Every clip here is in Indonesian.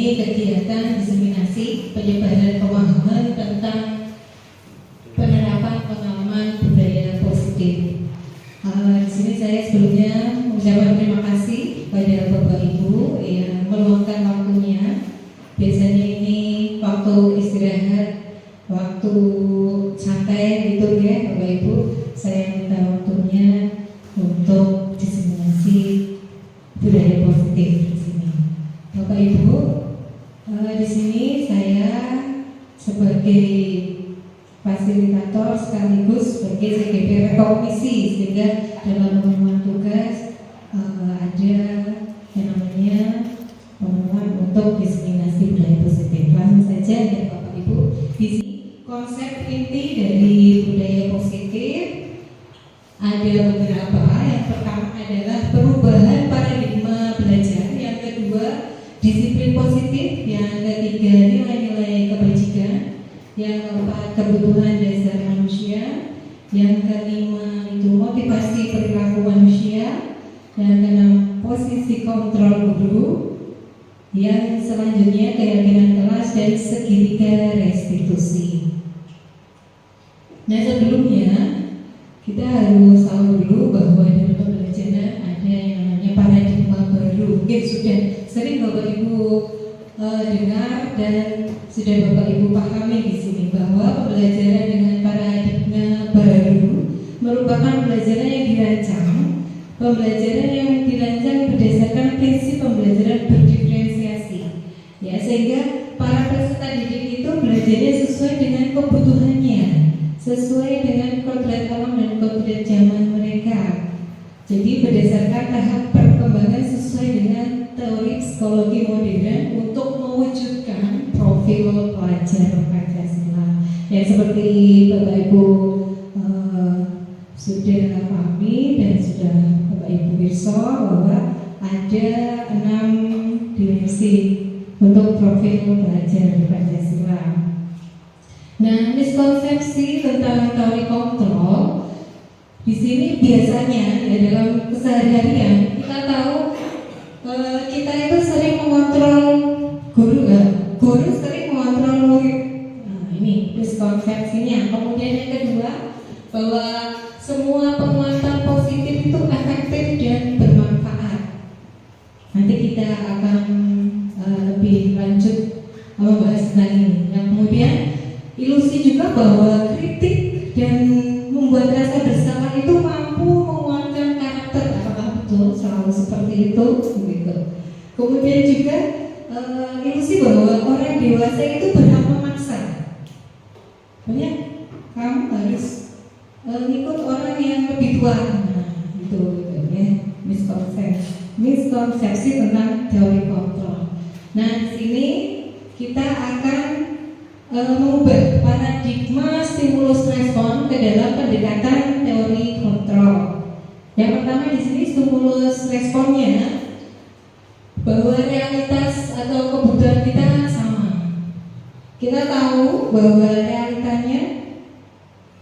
ini kegiatan diseminasi penyebaran pemahaman tentang penerapan pengalaman budaya positif. Di sini saya sebelumnya mengucapkan terima kasih kepada Bapak Ibu yang meluangkan waktunya. Biasanya ini waktu istirahat, waktu santai gitu ya Bapak Ibu. Saya minta waktunya untuk diseminasi budaya positif di sini. Bapak Ibu, di sini saya sebagai fasilitator sekaligus sebagai sekretariat komisi, sehingga dalam pemenuhan tugas ada yang namanya pemenuhan untuk diseminasi budaya positif. Langsung saja ya Bapak Ibu, di sini konsep inti dari budaya positif ada beberapa. Yang pertama adalah perubahan paradigma belajar, yang kedua disiplin positif, yang ketiga nilai-nilai kebajikan, yang keempat kebutuhan dasar manusia, yang kelima itu motivasi perilaku manusia, yang keenam posisi kontrol guru, yang selanjutnya keyakinan kelas dan segitiga restitusi. Nah, sebelumnya kita harus tahu dulu bahwa dalam pembelajaran ada yang namanya paradigma baru. Mungkin sudah sering Bapak Ibu dengar dan sudah Bapak Ibu pahami di sini bahwa pembelajaran dengan paradigma baru merupakan pembelajaran yang dirancang berdasarkan prinsip pembelajaran berdiferensiasi. Ya, sehingga para peserta didik itu belajarnya sesuai dengan kebutuhannya, sesuai dengan kodrat alam dan kodrat zaman mereka. Jadi berdasarkan tahap perkembangan sesuai dengan teori psikologi modern untuk mewujudkan profil pelajar Pancasila. Ya, seperti Bapak Ibu sudah pahami dan sudah Bapak Ibu bisa bahwa ada 6 dimensi untuk profil pelajar Pancasila. Nah, miskonsepsi tentang teori kontrol di sini biasanya ya, dalam keseharian kita tahu kita itu sering mengontrol guru, guru sering mengontrol murid. Nah, ini miskonsepsinya. Kemudian yang kedua, bahwa semua penguatan positif itu efektif dan bermanfaat. Nanti kita akan lebih lanjut membahas tentang ini. Yang kemudian ilusi juga bahwa kritik dan membuat rasa bersalah itu mampu menguatkan karakter. Apakah betul selalu seperti itu? Begitu. Kemudian juga ilusi bahwa orang dewasa itu berhak memaksa. Banyak kamu harus ikut orang yang lebih tua. Nah, itu ya, miskonsepsi tentang teori kontrol. Nah, di sini kita akan mengubah paradigma stimulus respon ke dalam pendekatan teori kontrol. Yang pertama di sini stimulus responnya bahwa realitas atau kebutuhan kita sama. Kita tahu bahwa realitanya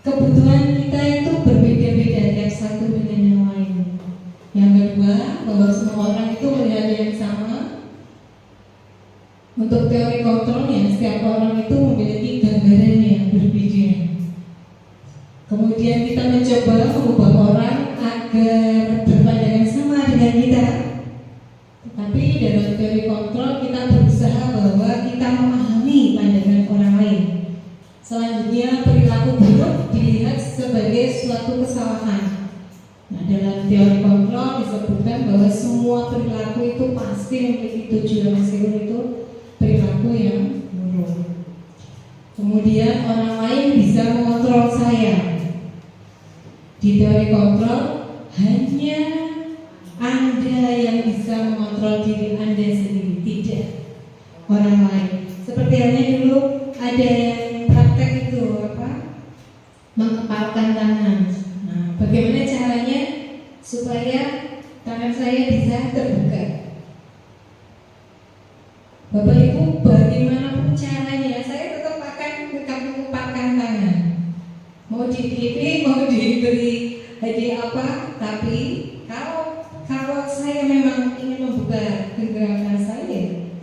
kebutuhan kita itu berbeda-beda tiap satu dengan yang lain. Yang kedua, bahwa semua orang itu melihat yang sama. Untuk teori kontrolnya, setiap orang itu memiliki gambaran yang berbeda. Kemudian kita mencoba mengubah orang agar berpandangan sama dengan kita. Tetapi dalam teori kontrol kita berusaha bahwa kita memahami pandangan orang lain. Selanjutnya, perilaku buruk dilihat sebagai suatu kesalahan. Nah, dalam teori kontrol disebutkan bahwa semua perilaku itu pasti memiliki tujuan meskipun itu perilaku yang buruk. Kemudian orang lain bisa mengontrol saya. Di teori kontrol hanya Anda yang bisa mengontrol diri Anda sendiri, tidak orang lain. Seperti halnya dulu ada yang praktek itu mengepalkan tangan. Nah, bagaimana caranya supaya tangan saya bisa terbuka? Bapak Ibu, bagaimanapun caranya saya tetap akan mengepalkan tangan. Mau dipilih, mau diberi hadiah apa, tapi kalau saya memang ingin membuka genggaman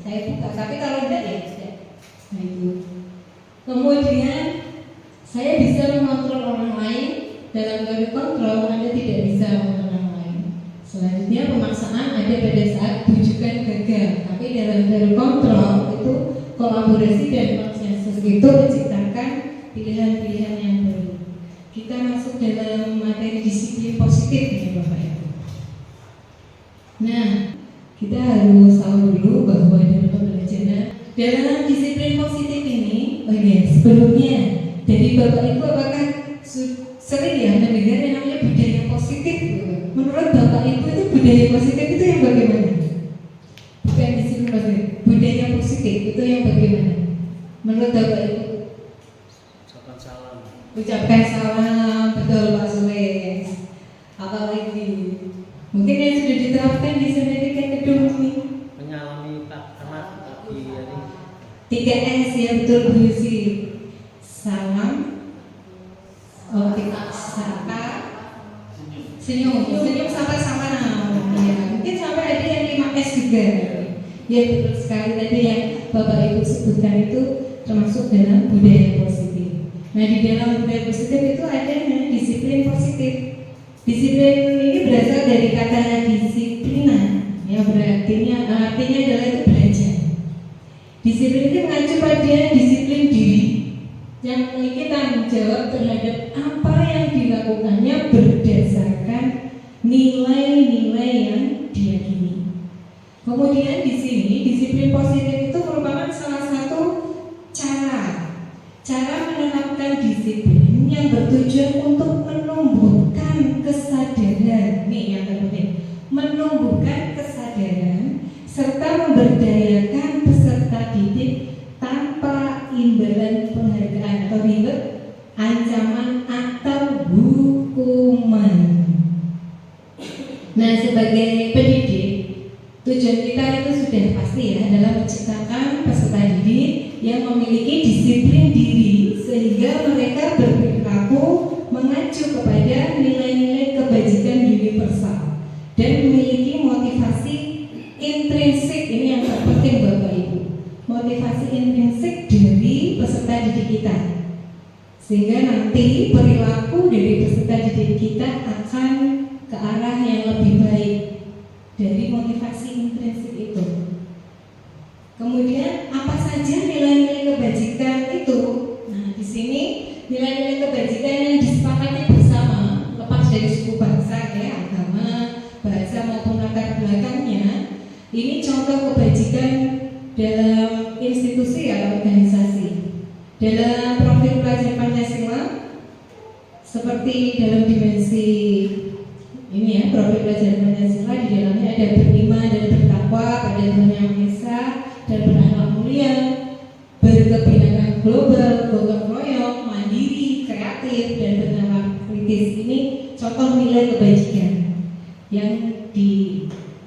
saya buka Tapi kalau tidak ya tidak. Nah itu. Kemudian saya bisa mengontrol orang lain. Dalam teori kontrol Anda tidak bisa mengontrol orang lain. Selanjutnya pemaksaan ada pada saat bujukan gagal. Tapi dalam teori kontrol itu kolaborasi dan konsensus itu menciptakan pilihan-pilihan yang baru. Kita masuk dalam materi disiplin positif ya Bapak Ibu. Nah, kita harus tahu dulu bahwa dalam pembelajaran dalam disiplin positif ini, sebelumnya dari Bapak Ibu apakah sering ya mendengar yang namanya budaya positif? Menurut Bapak Ibu itu budaya positif itu yang bagaimana? Bukan disiplin positif, budaya positif itu yang bagaimana? Menurut Bapak Ibu? Ucapkan salam, betul Pak Sules. Apalagi mungkin yang sudah diterapkan di Semetika Kedung ini. Menyalami Pak Ahmad di hari 3S ya betul Bu Yusi. Salam, sapa, senyum sama-sama. Ya, mungkin sampai ada yang 5S juga. Ya betul sekali tadi yang Bapak Ibu sebutkan itu termasuk dalam budaya positif. Nah di dalam budaya positif itu ada namanya disiplin positif. Disiplin ini berasal dari kata disiplina, ya artinya adalah itu belajar. Disiplin itu mengacu pada disiplin diri yang memiliki tanggung jawab terhadap apa yang dilakukannya berdasarkan nilai-nilai yang diyakini. Kemudian di sini disiplin positif itu merupakan salah satu cara menetapkan disiplin yang bertujuan untuk menumbuhkan kesadaran. Nih yang terpenting, menumbuhkan kesadaran serta memberdayakan peserta didik tanpa imbalan penghargaan atau ribet, ancaman atau hukuman. Nah sebagai pendidik, tujuan kita itu sudah pasti ya adalah menciptakan peserta didik yang memiliki disiplin diri sehingga mereka berperilaku mengacu kepada nilai-nilai kebajikan universal dan memiliki motivasi intrinsik. Ini yang terpenting Bapak Ibu, motivasi intrinsik dari peserta didik kita sehingga nanti perilaku dari peserta didik kita akan ke arah yang lebih baik dari motivasi intrinsik itu. Kemudian apa saja nilai-nilai kebajikan itu? Nah, di sini nilai-nilai kebajikan yang disepakati bersama, lepas dari suku bangsa, ya, agama, bahasa maupun latar belakangnya. Ini contoh kebajikan dalam institusi atau organisasi. Dalam profil pelajar Pancasila, seperti dalam dimensi ini ya, profil pelajar Pancasila di dalamnya ada beriman dan bertakwa pada Tuhan Yang Maha Esa dan berakhlak mulia, berkebinekaan global, gotong royong, mandiri, kreatif dan bernalar kritis. Ini contoh nilai kebajikan yang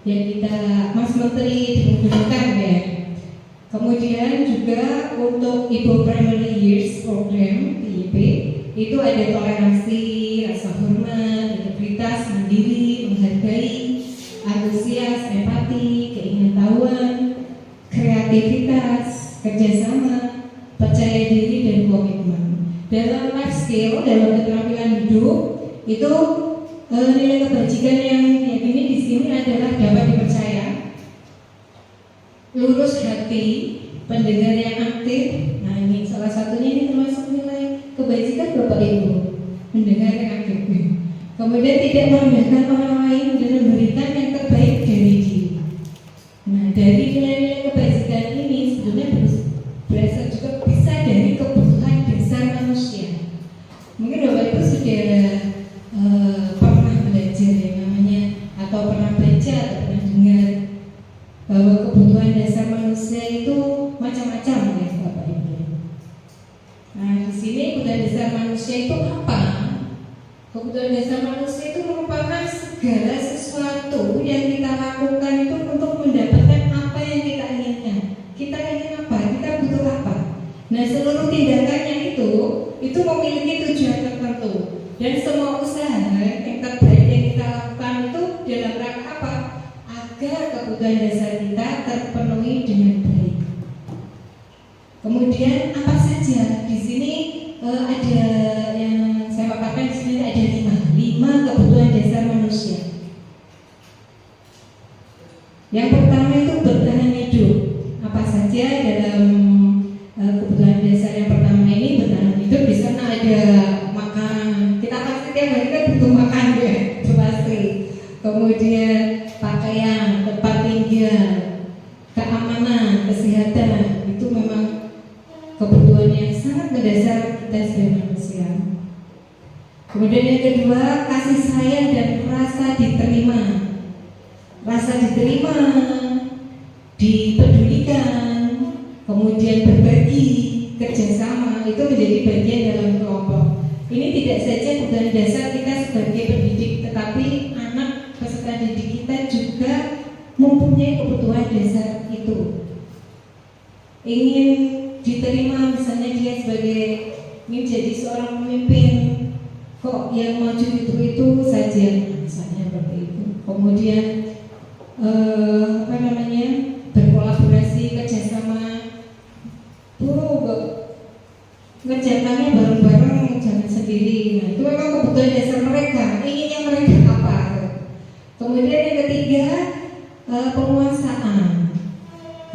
kita Mas Menteri digunakan ya. Kemudian juga untuk Ibu Primary Years Program (IYP) itu ada toleransi, rasa hormat, integritas, mandiri, menghargai, antusias, empati, keingintahuan, kreativitas, kerjasama, percaya diri dan komitmen. Dalam life skill, dalam keterampilan hidup itu nilai kebajikan yang diyakini di sini adalah dapat dipercaya, lurus hati, pendengar yang aktif. Nah ini salah satunya, ini termasuk nilai kebajikan Bapak Ibu, mendengar yang aktif. Kemudian tidak merendahkan orang lain dan memberikan yang terbaik dari diri. Nah dari nilai-nilai kebajikan ini sebenarnya berasal juga bisa dari kebutuhan dasar manusia. Mungkin Bapak Ibu sudah pernah belajar yang namanya atau pernah baca atau pernah dengar bahwa kebutuhan dasar manusia itu macam-macam ya Bapak Ibu. Nah di sini kebutuhan dasar manusia itu apa? Kebutuhan dasar manusia itu merupakan segala sesuatu yang kita lakukan itu untuk mendapatkan apa yang kita inginkan. Kita ingin apa? Kita butuh apa? Nah seluruh tindakannya itu memiliki tujuan tertentu dan semua usaha yang terbaik yang kita lakukan itu dalam rangka apa? Agar kebutuhan dasar kita terpenuhi dengan baik. Kemudian apa saja di sini ada yang saya paparkan di sini ada lima kebutuhan dasar manusia. Yang pertama itu bertahan hidup. Apa saja dalam kebutuhan dasar yang pertama ini bertahan hidup? Di sana ada makan. Kita pasti tiap hari kan butuh makan ya, itu pasti. Kemudian pakaian, tempat tinggal, keamanan, kesehatan, itu memang kebutuhan yang sangat mendasar kita sebagai manusia. Kemudian yang kedua, kasih sayang dan rasa diterima. Rasa diterima, dipedulikan, kemudian berbagi, kerjasama, itu menjadi bagian dalam kelompok. Ini tidak saja kebutuhan dasar kita sebagai pendidik, tetapi anak peserta didik kita juga mempunyai kebutuhan dasar itu. Ingin diterima, misalnya dia sebagai ingin jadi seorang pemimpin, kok yang maju itu saja, misalnya seperti itu. Kemudian berkolaborasi, kerjasama, ngerjakannya bareng-bareng, jangan sendiri. Nah, itu memang kebutuhan dasar mereka. Inginnya mereka apa? Kemudian yang ketiga, penguasaan,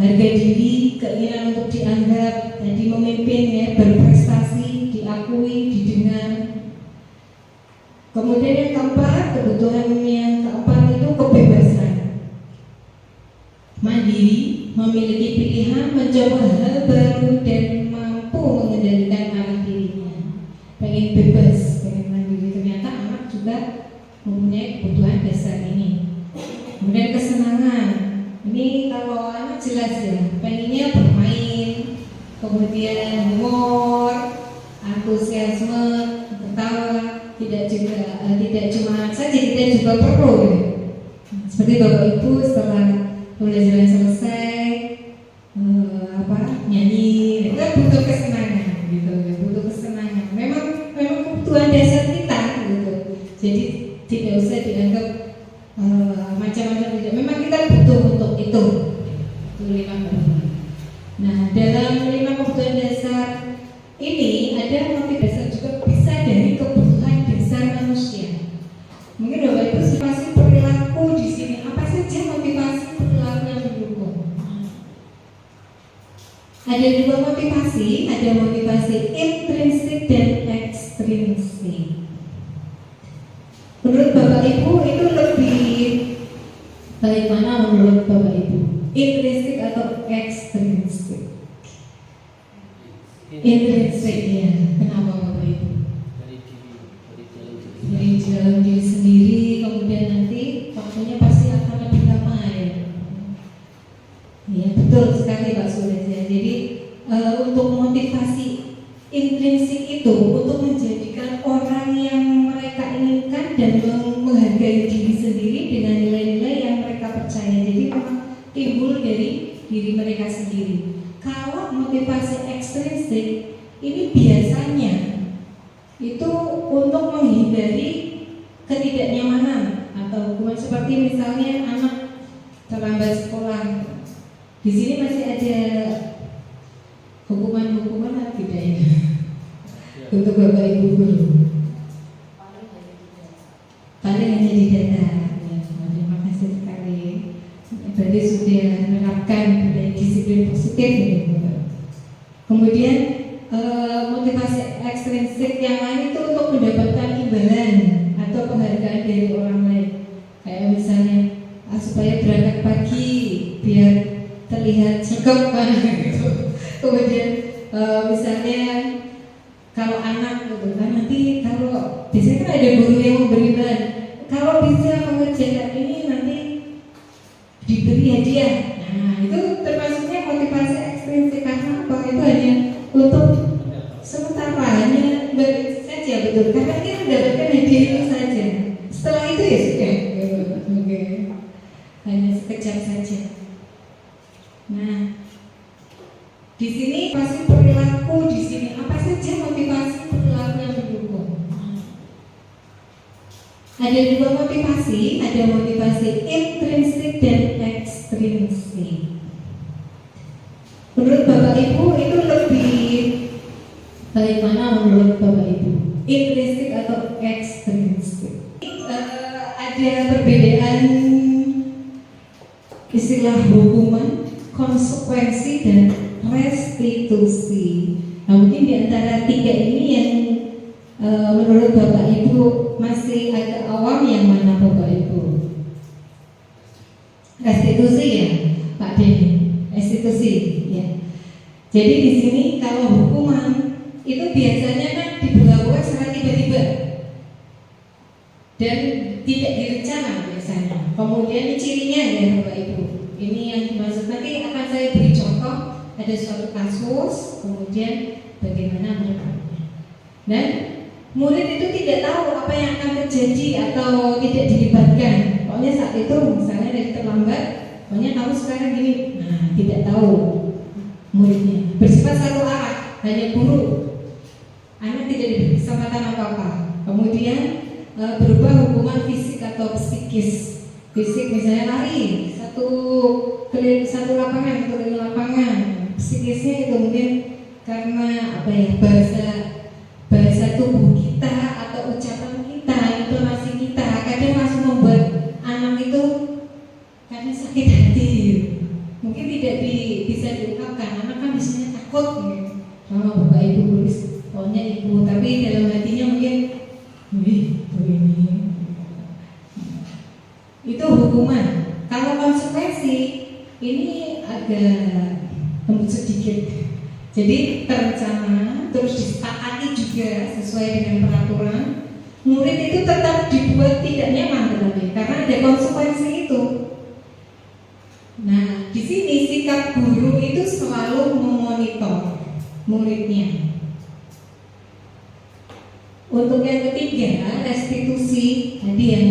harga diri, keinginan untuk dianggap, jadi memimpin ya, berprestasi, diakui, didengar. Kemudian yang keempat, kebutuhan yang keempat itu kebebasan, mandiri, memiliki pilihan, mencoba hal baru dan mampu mengendalikan arah dirinya. Pengen bebas, pengen mandiri. Ternyata anak juga mempunyai kebutuhan dasar ini. Kemudian kesenangan, ini kalau anak jelas ya, pengennya bermain, kemudian humor, antusiasme, ketawa. Tidak cuma saja, kita juga perlu ya. Seperti Bapak Ibu setelah pembelajaran selesai nyanyi, itu butuh kesenangan gitu, butuh kesenangan. Memang kebutuhan dasar kita gitu. Jadi tidak usah dianggap macam-macam, tidak. Memang kita butuh untuk itu 5 kebutuhan. Nah, dalam 5 kebutuhan dasar ini ada motivasi dasar juga bisa dari kebutuhan dasar manusia. Mungkin Bapak Ibu motivasi perilaku di sini, apa saja motivasi perilaku yang mendukung? Ada 2 motivasi, ada motivasi intrinsik dan ekstrinsik. Menurut Bapak Ibu itu lebih baik mana menurut Bapak Ibu? Intrinsik atau ekstrinsik? Intrinsik ya. Kenapa Bapak Ibu? Dari dalam diri sendiri, kemudian nanti waktunya pasti akan lebih lama ya. Ya betul sekali Pak Surya. Jadi untuk motivasi intrinsik itu untuk menjadikan orang yang mereka inginkan dan menghargai diri sendiri dengan nilai-nilai yang mereka percaya. Jadi memang timbul dari diri mereka sendiri. Kalau motivasi ekstrinsik ini biasanya itu untuk menghindari ketidaknyamanan atau hukuman, seperti misalnya anak terlambat sekolah. Di sini masih ada hukuman atau tidak ya? Untuk Bapak Ibu guru. Paling hanya di data. Ya, terima kasih sekali. Berarti sudah menerapkan budaya disiplin positif ini. Kemudian motivasi ekstrinsik yang lain itu untuk mendapatkan imbalan atau penghargaan dari orang lain. Kayak misalnya supaya berangkat pagi biar terlihat cakep kan gitu. Kemudian misalnya kalau anak gitu kan, nanti kalau biasanya kan ada guru yang memberi imbalan, kalau bisa mengerjakan ini nanti diberi hadiah. Nah itu termasuknya motivasi ekstrinsik, karena apa? Itu hanya untuk sementara, hanya beri saja, betul, karena dia mendapatkan hadiah itu saja. Setelah itu ya sudah, oke. Hanya sekejap saja. Nah, di sini pasti perilaku di sini apa saja motivasi perilaku yang mendukung. Ada 2 motivasi, ada motivasi intrinsik dan ekstrinsik. Menurut Bapak Ibu itu lebih Bagaimana menurut Bapak Ibu? Intrinsik atau ekstrinsik? Ada perbedaan istilah hukuman, konsekuensi, dan restitusi. Nah, mungkin di antara tiga ini yang menurut Bapak Ibu masih agak awam, yang mana Bapak Ibu? Restitusi ya, Pak Denny. Restitusi ya. Jadi di sini kalau hukuman itu biasanya kan diberlakukan secara tiba-tiba dan tidak direncana biasanya. Kemudian cirinya ya Bapak Ibu, ini yang dimaksud, nanti akan saya beri contoh. Ada suatu kasus, kemudian bagaimana menekannya. Dan murid itu tidak tahu apa yang akan terjadi atau tidak dilibatkan. Pokoknya saat itu misalnya dari terlambat, pokoknya kamu sekarang gini. Nah, tidak tahu muridnya. Bersifat satu arah, hanya guru. Anak tidak diberi kesempatan apa-apa. Kemudian berubah hukuman fisik atau psikis. Fisik misalnya lari satu lapangan, satu keliling lapangan. Psikisnya itu mungkin karena apa ya, bahasa tubuh kita atau ucapan kita, intonasi kita kadang langsung membuat anak itu kadang sakit hati. Mungkin tidak bisa diungkapkan. Anak kan biasanya takut gitu. Sama Bapak Ibu tulis, pokoknya ibu, tapi dalam hatinya mungkin, wih, ini. Itu hukuman. Kalau konsekuensi ini agak sedikit. Jadi terencana, terus disepakati juga sesuai dengan peraturan. Murid itu tetap dibuat tidak nyaman tetapi karena ada konsekuensi itu. Nah, di sini sikap guru itu selalu memonitor muridnya. Untuk yang ketiga, restitusi. Tadi yang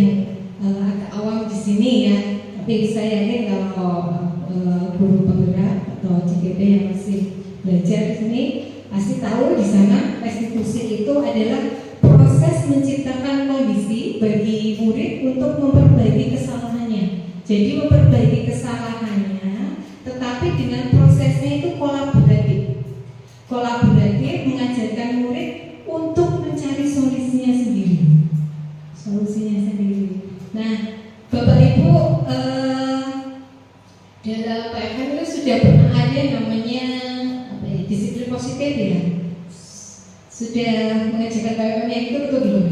agak awam di sini ya, tapi saya yakin kalau guru penggerak atau CGP yang masih belajar di sini pasti tahu di sana restitusi itu adalah proses menciptakan kondisi bagi murid untuk memperbaiki kesalahannya. Jadi memperbaiki kesalahannya, tetapi dengan prosesnya itu kolaboratif. Kolaboratif mengajarkan murid untuk mencari solusinya sendiri. Nah, Bapak Ibu dalam PFM itu sudah pernah ada namanya disiplin positif ya. Sudah mengajarkan PFM yang itu betul belum?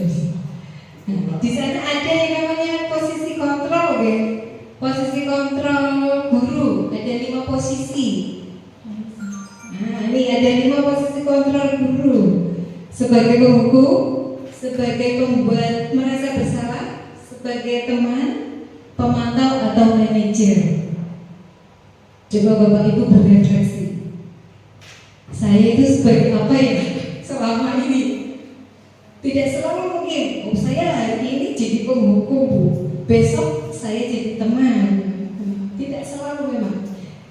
Nah, di sana ada yang namanya posisi kontrol ya. Posisi kontrol guru, ada 5 posisi. Nah, ini ada 5 posisi kontrol guru. Sebagai penghukum, sebagai pembuat merasa bersalah, sebagai teman, pemantau atau manajer. Coba Bapak Ibu berefleksi. Saya itu sebagai apa ya selama ini? Tidak selalu mungkin. Oh, saya hari ini jadi penghukum, Bu. Besok saya jadi teman. Tidak selalu memang.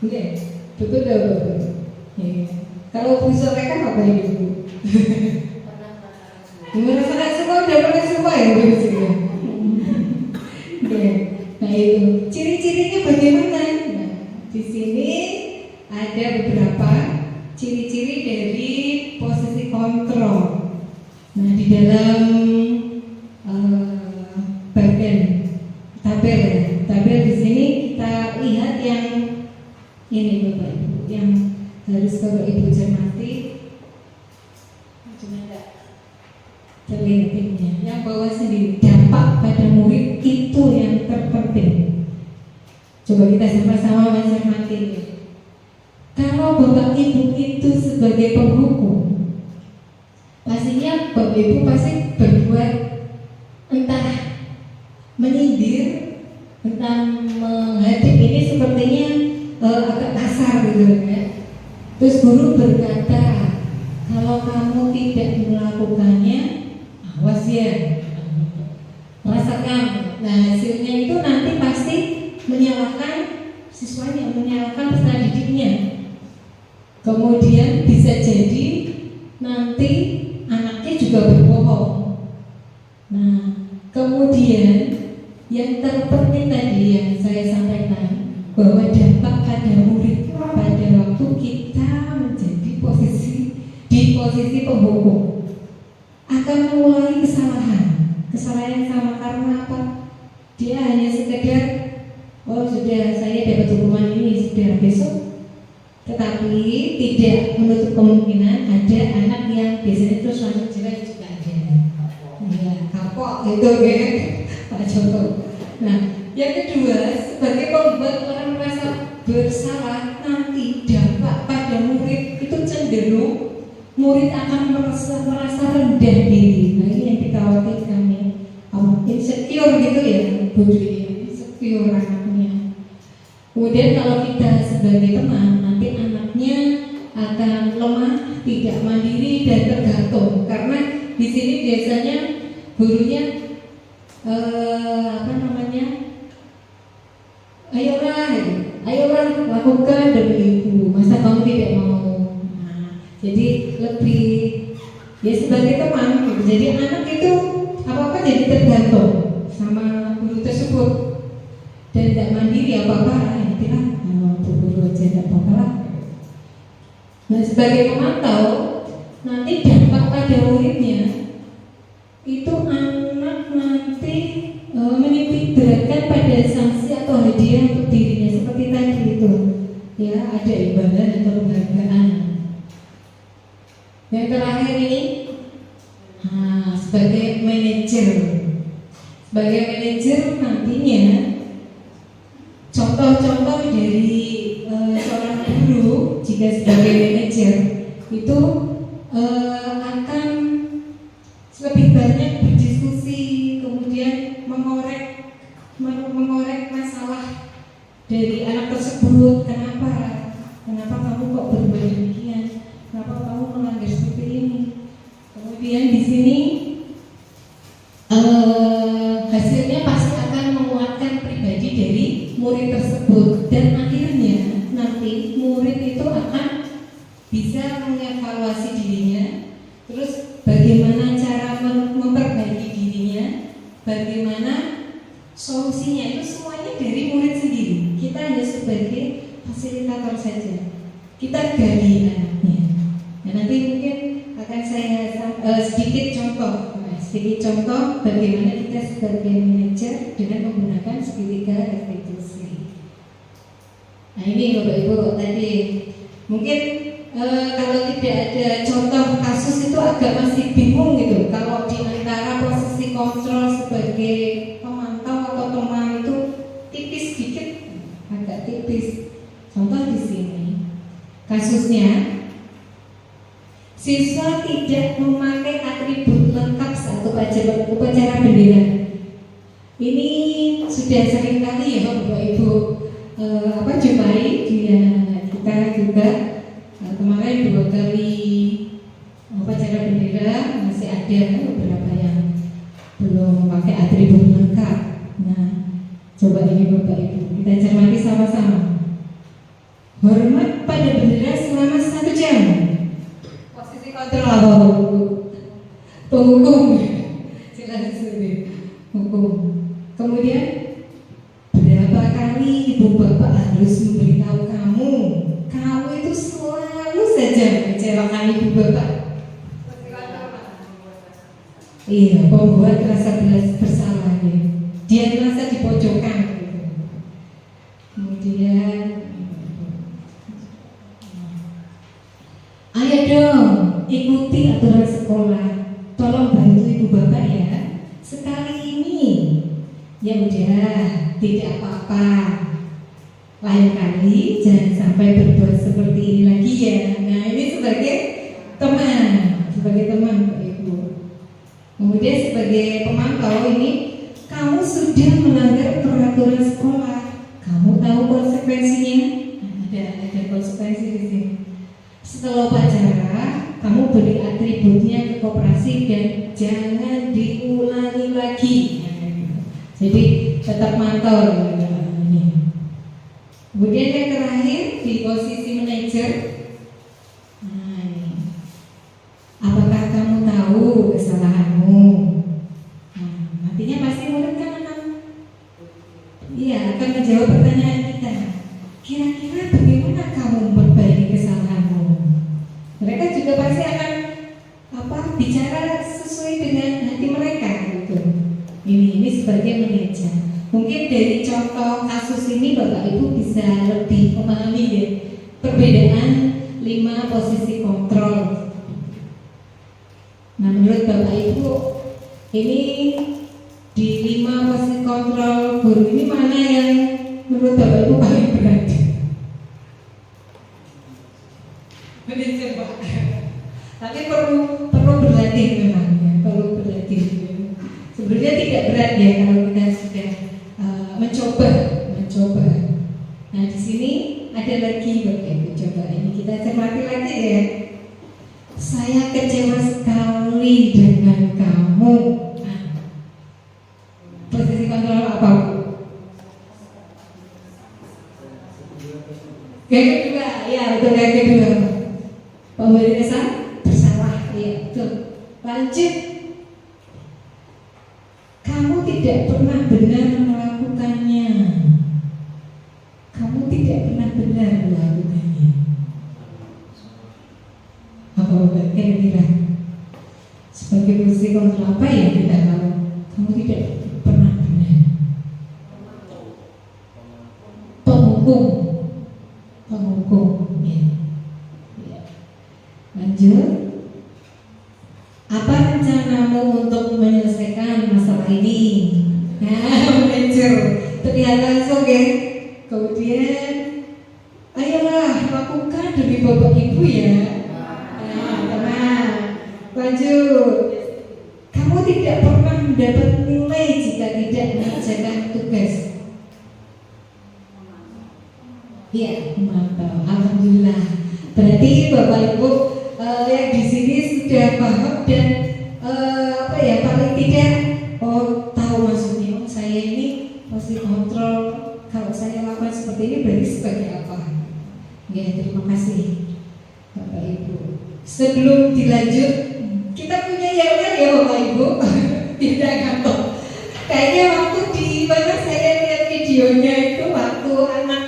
Oke, betul dah Bapak. Ya. Kalau Bu sampaikan apa ini Bu? Merasakan semua, udah pernah semua ya Bu di sini. Oke. Nah itu ciri-cirinya bagaimana? Nah, di sini ada beberapa ciri-ciri dari posisi kontrol. Nah, di dalam bagian tabel di sini kita lihat yang ini Bapak Ibu, yang harus Bapak Ibu cermati. Cuma enggak terlihatnya. Yang bawah sendiri, dampak pada murid itu yang terpenting. Coba kita sama-sama mencermatinya. Kalau Bapak Ibu itu sebagai penghukum, pastinya Bapak Ibu pasti berbuat entah menyindir, entah menghadap. Ini sepertinya agak kasar gitu ya. Terus guru berkata, kalau kamu tidak melakukannya, awas ya, rasakan. Nah, hasilnya itu nanti pasti menyalahkan siswanya, menyalahkan peserta didiknya. Kemudian bisa jadi nanti anaknya juga berbohong. Nah, kemudian yang terpenting tadi yang saya sampaikan, bahwa dampak pada murid pada waktu kita menjadi di posisi penghukum Tapi tidak menutup kemungkinan ada anak yang biasanya terus langsung jelek juga ada. Ya, kapok itu ya Pak Joko. Nah, yang kedua, sebagai pembuat orang merasa bersalah, nanti dampak pada murid itu cenderung murid akan merasa rendah diri. Nah, ini yang dikhawatirkan ya. Insecure gitu ya, Bu Dwi, insecure anaknya. Kemudian kalau kita sebagai teman, nanti anaknya akan lemah, tidak mandiri dan tergantung. Karena di sini biasanya gurunya ayolah lakukan demi ibu, masa kamu tidak mau. Nah, jadi lebih ya sebagai teman gitu. Jadi anak itu apa-apa jadi tergantung sama guru tersebut dan tidak mandiri apa-apa nanti lah guru aja tidak apa-apa lah. Nah, sebagai pemantau nanti dampak pada muridnya itu anak nanti menitik beratkan pada sanksi atau hadiah untuk dirinya seperti tadi itu ya, ada imbalan atau penghargaan. Yang terakhir ini sebagai manajer nantinya contoh-contoh dari seorang guru jika sebagai manajer itu akan lebih banyak berdiskusi, kemudian mengorek masalah dari anak tersebut. Kenapa kamu kok berbuat demikian? Kenapa kamu melanggar seperti ini? Kemudian di sini hasilnya pasti akan menguatkan pribadi dari murid tersebut dan akhirnya nanti murid itu akan bisa mengevaluasi dirinya, terus bagaimana cara memperbaiki dirinya, bagaimana solusinya, itu semuanya dari murid sendiri. Kita hanya sebagai fasilitator saja, kita gali anaknya. Nah, nanti mungkin akan saya sedikit contoh bagaimana kita sebagai manajer dengan menggunakan segitiga restitusi. Nah, ini Bapak Ibu tadi mungkin kalau tidak ada contoh kasus itu agak masih bingung gitu. Kalau di antara posisi kontrol sebagai pemantau atau teman itu tipis sedikit, agak tipis. Contoh di sini kasusnya, siswa tidak memakai atribut lengkap saat upacara bendera. Ini sudah sering kali ya Bapak Ibu jumpai dia kita juga. Kemarin 2 kali upacara bendera masih ada beberapa yang belum memakai atribut lengkap. Nah, coba ini Bapak Ibu kita cermati sama-sama. Hormat pada bendera selama 1 jam. Posisi kontrol apa Bu? Penghukum. Jelas itu hukum. Kemudian berapa kali ibu bapak harus memberitahu kamu itu selalu saja mengecewakan ibu bapak. Iya, membuat rasa bersalah ya. Dia merasa dipojokkan gitu. Kemudian ayo dong ikuti aturan sekolah. Tolong bantu ibu bapak ya. Sekali ini ya udah tidak apa-apa. Lain kali jangan sampai berbuat seperti ini lagi ya. Nah, ini sebagai teman Pak Ibu. Kemudian sebagai pemantau ini, kamu sudah melanggar peraturan sekolah. Kamu tahu konsekuensinya? Nah, ada konsekuensi di sini. Setelah upacara, kamu beri atributnya ke koperasi dan jangan diulangi lagi. Jadi tetap mantau. Kemudian yang terakhir di posisi manajer, apakah kamu tahu kesalahanmu? Nah, nantinya pasti murid kan akan menjawab pertanyaan kita. Kira-kira bagaimana kamu memperbaiki kesalahanmu? Mereka juga pasti akan bicara sesuai dengan hati mereka gitu. Ini sebagai manajer. Mungkin dari contoh kasus ini Bapak Ibu bisa lebih memahami ya perbedaan 5 posisi kontrol. Nah, menurut Bapak Ibu, ini di 5 posisi kontrol guru ini mana yang menurut Bapak Ibu paling berat? Manajer Pak. Tapi perlu berlatih memang ya, perlu berlatih. Sebenarnya tidak berat ya kalau kita sudah mencoba. Nah, di sini ada lagi Bapak Ibu, coba ini kita cermati lagi ya. Saya kecewa sekali dengan kamu. Nah, posisi kontrol apa Bu? Yang kedua, ya betul, yang kedua. Pemberi kesan bersalah, ya betul. Lanjut. Kamu tidak pernah benar melakukannya. Kamu tidak pernah benar melakukannya. Apa Bapak kira-kira? Sebagai posisi kontrol apa yang kita tahu? Kamu tidak pernah benar. Penghukum, ya. Lanjut. Apa rencanamu untuk menyelesaikan masalah ini? Nah, manajer terlihat langsung ya. Kemudian, ayolah lakukan demi Bapak Ibu ya. Nah, tenang. Lanjut. Kamu tidak pernah mendapat nilai jika tidak mengerjakan tugas. Ya, mantap. Alhamdulillah. Berarti Bapak Ibu yang di sini sudah paham dan paling tidak tahu maksudnya. Saya ini posisi kontrol. Kalau saya lakukan seperti ini berarti sebagai apa? Ya, terima kasih Bapak Ibu. Sebelum dilanjut, kita punya yayasan ya Bapak Ibu. Tidak kantor. Kayaknya waktu di mana saya lihat videonya itu waktu anak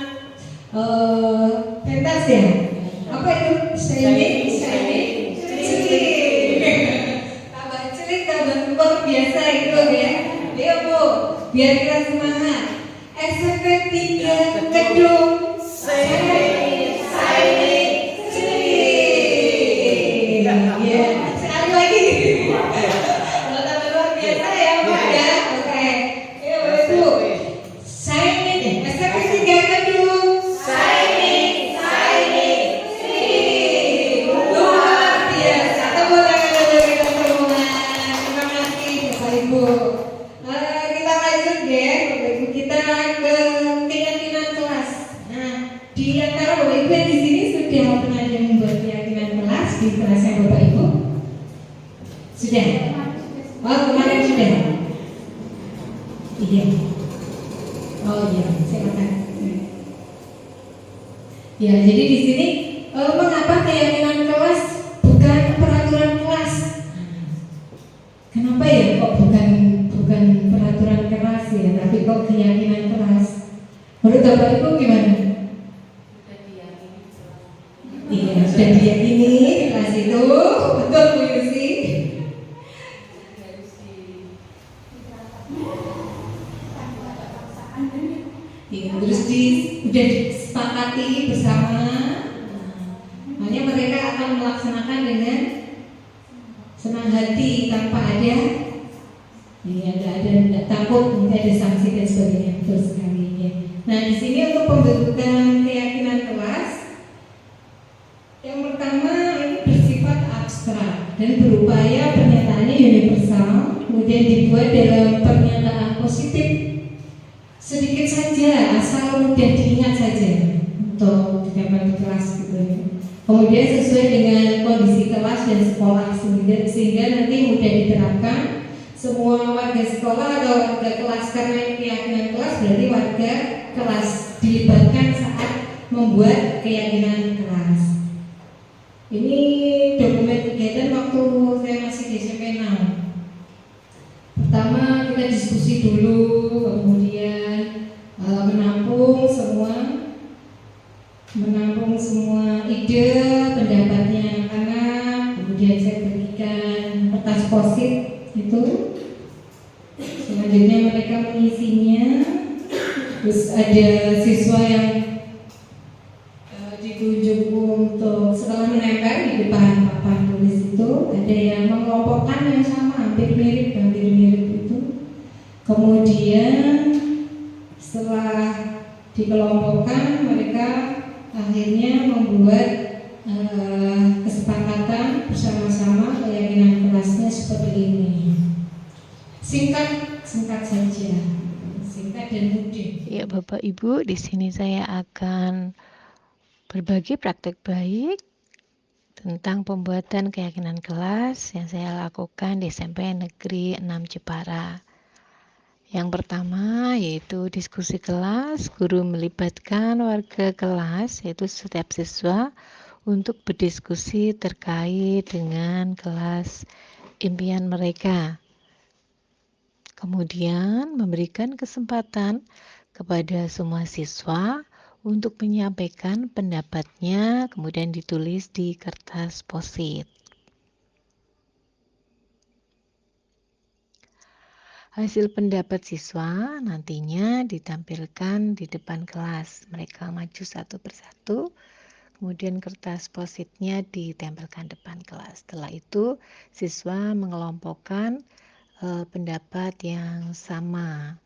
pentas ya. Apa itu? Celik. Tambah celik, tambah luar biasa itu ya. Ayo Bu, biar kita semangat. SMP 3 Kedung. Celik. Ya, sekali lagi. Kalau tambah luar biasa ya Pak ya. Oke. Ayo Bu. SMP 3 Kedung. Kita lanjut ya, Bapak Ibu, kita ke keyakinan kelas. Nah, di antara Bapak Ibu yang di sini sudah pernah ada membuat keyakinan kelas di kelasnya Bapak Ibu? Sudah? Oh, kemarin sudah? Iya. Oh iya, silakan. Ya, jadi di sini mengapa keyakinan kelas bukan peraturan kelas? Kenapa ya kok bukan peraturan kelas ya, tapi kok keyakinan kelas? Menurut Bapak Ibu gimana? Iya, sudah diyakini di kelas itu, betul Bu Yusi. Ya, terus sudah disepakati bersama. Makanya mereka akan melaksanakan dengan senang hati tanpa ada tidak takut, tidak ada sanksi dan sebagainya. Betul sekali ya. Nah, di sini untuk pembentukan keyakinan kelas, yang pertama ini bersifat abstrak dan berupaya pernyataannya universal, kemudian dibuat dalam pernyataan positif sedikit saja, asal mudah diingat saja untuk didapat di kelas gitu ya. Kemudian sesuai dengan kondisi kelas dan sekolah sehingga nanti mudah diterapkan semua warga sekolah atau warga kelas, karena keyakinan kelas berarti warga kelas dilibatkan saat membuat keyakinan kelas. Ini dokumen kegiatan waktu saya masih di SMP 6. Pertama kita diskusi dulu, kemudian menampung semua ide, pendapatnya anak, kemudian saya berikan kertas posit itu. Selanjutnya mereka mengisinya. Terus ada siswa yang ditunjuk untuk setelah pernyataan yang sama, hampir mirip itu. Kemudian setelah dikelompokkan, mereka akhirnya membuat kesepakatan bersama-sama keyakinan kelasnya seperti ini. Singkat saja, singkat dan mudah. Ya Bapak Ibu, di sini saya akan berbagi praktek baik tentang pembuatan keyakinan kelas yang saya lakukan di SMP Negeri 6 Jepara. Yang pertama yaitu diskusi kelas, guru melibatkan warga kelas yaitu setiap siswa untuk berdiskusi terkait dengan kelas impian mereka. Kemudian memberikan kesempatan kepada semua siswa untuk menyampaikan pendapatnya, kemudian ditulis di kertas post-it. Hasil pendapat siswa nantinya ditampilkan di depan kelas. Mereka maju satu persatu, kemudian kertas post-it-nya ditempelkan depan kelas. Setelah itu, siswa mengelompokkan pendapat yang sama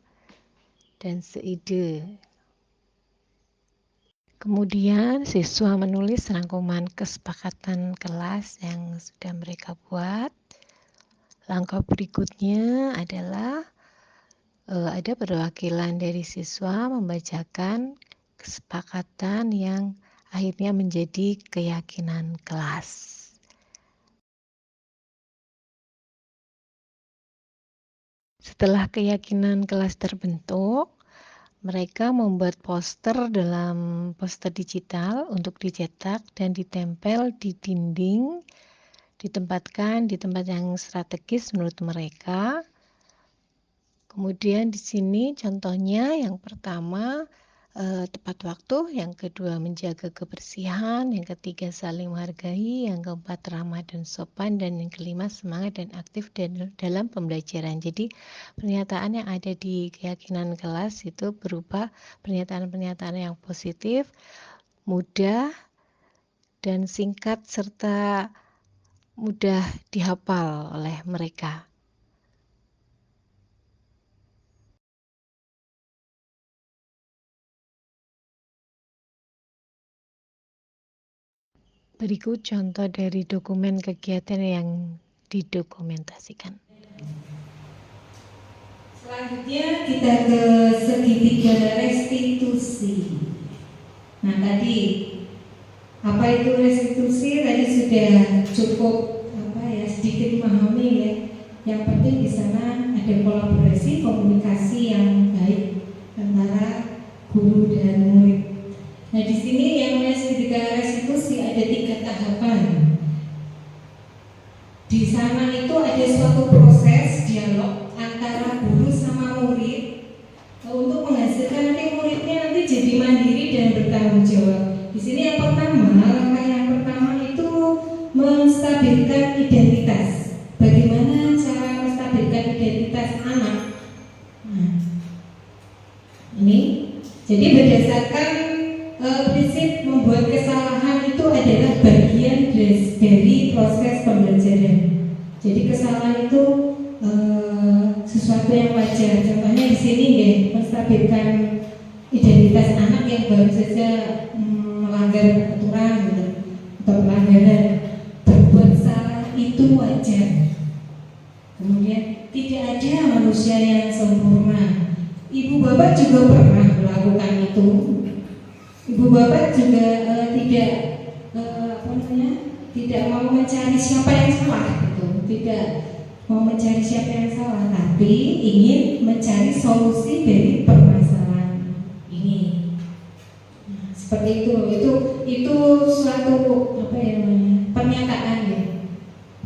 dan seide. Kemudian siswa menulis rangkuman kesepakatan kelas yang sudah mereka buat. Langkah berikutnya adalah ada perwakilan dari siswa membacakan kesepakatan yang akhirnya menjadi keyakinan kelas. Setelah keyakinan kelas terbentuk, mereka membuat poster dalam poster digital untuk dicetak dan ditempel di dinding, ditempatkan di tempat yang strategis menurut mereka. Kemudian di sini contohnya yang pertama tepat waktu, yang kedua menjaga kebersihan, yang ketiga saling menghargai, yang keempat ramah dan sopan, dan yang kelima semangat dan aktif dalam pembelajaran. Jadi pernyataan yang ada di keyakinan kelas itu berupa pernyataan-pernyataan yang positif, mudah dan singkat serta mudah dihafal oleh mereka. Berikut contoh dari dokumen kegiatan yang didokumentasikan. Selanjutnya kita ke segitiga restitusi. Nah tadi apa itu restitusi tadi sudah cukup sedikit memahami ya. Yang penting di sana ada kolaborasi, komunikasi yang baik antara guru dan murid. Nah di sini yang segitiga restitusi ada 3 tahapan. Di sana itu ada suatu proses dialog antara guru sama murid untuk menghasilkan nanti muridnya nanti jadi mandiri dan bertanggung jawab. Di sini yang pertama, langkah yang pertama itu menstabilkan identitas. Bagaimana cara menstabilkan identitas anak? Nah, ini jadi berdasarkan prinsip membuat kesalahan itu adalah bagian dari proses pembelajaran. Jadi kesalahan itu sesuatu yang wajar. Contohnya di sini ya, menstabilkan identitas anak yang baru saja melanggar aturan gitu, atau pelanggaran. Berbuat salah itu wajar. Kemudian tidak ada manusia yang sempurna. Ibu bapak juga pernah melakukan itu. Ibu bapak juga tidak mau mencari siapa yang salah gitu. Tidak mau mencari siapa yang salah, tapi ingin mencari solusi dari permasalahan ini. Nah, seperti itu suatu pernyataan ya.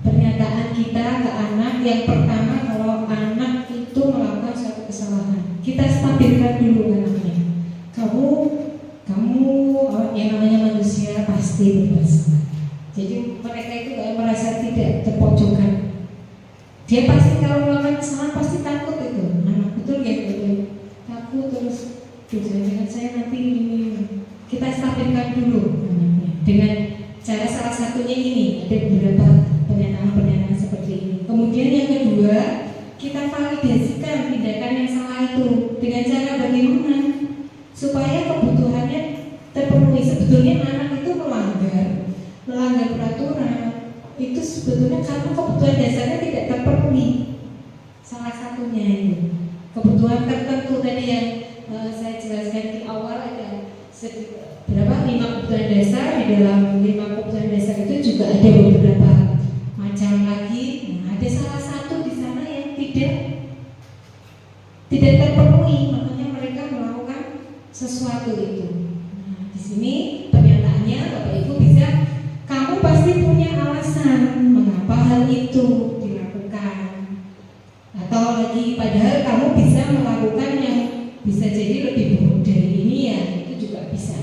Pernyataan kita ke anak yang pertama, kalau anak itu melakukan suatu kesalahan, kita stabilkan dulu anaknya. Kamu yang namanya manusia pasti bersalah. Jadi mereka itu merasa tidak terpojokkan. Dia pasti kalau melakukan kesalahan pasti takut itu. Anak betul ya gitu. Takut terus jangan saya nanti ini. Kita stabilkan dulu anaknya dengan cara salah satunya ini. Ada beberapa pernyataan seperti ini. Kemudian yang kedua, kita validasikan tindakan yang salah itu dengan cara bagaimana supaya kebutuhannya terpenuhi. Sebetulnya anak itu melanggar peraturan itu sebetulnya karena kebutuhan dasarnya tidak terpenuhi. Salah satunya itu kebutuhan tertentu tadi yang saya jelaskan di awal ada berapa 5 kebutuhan dasar. Di dalam 5 kebutuhan dasar itu juga ada beberapa macam lagi. Nah, ada salah satu di sana yang tidak terpenuhi, makanya mereka melakukan sesuatu itu. Nah, di sini pernyataannya Bapak Ibu bisa, kamu pasti punya alasan mengapa hal itu dilakukan. Atau lagi padahal kamu bisa melakukan yang bisa jadi lebih buruk dari ini ya, itu juga bisa.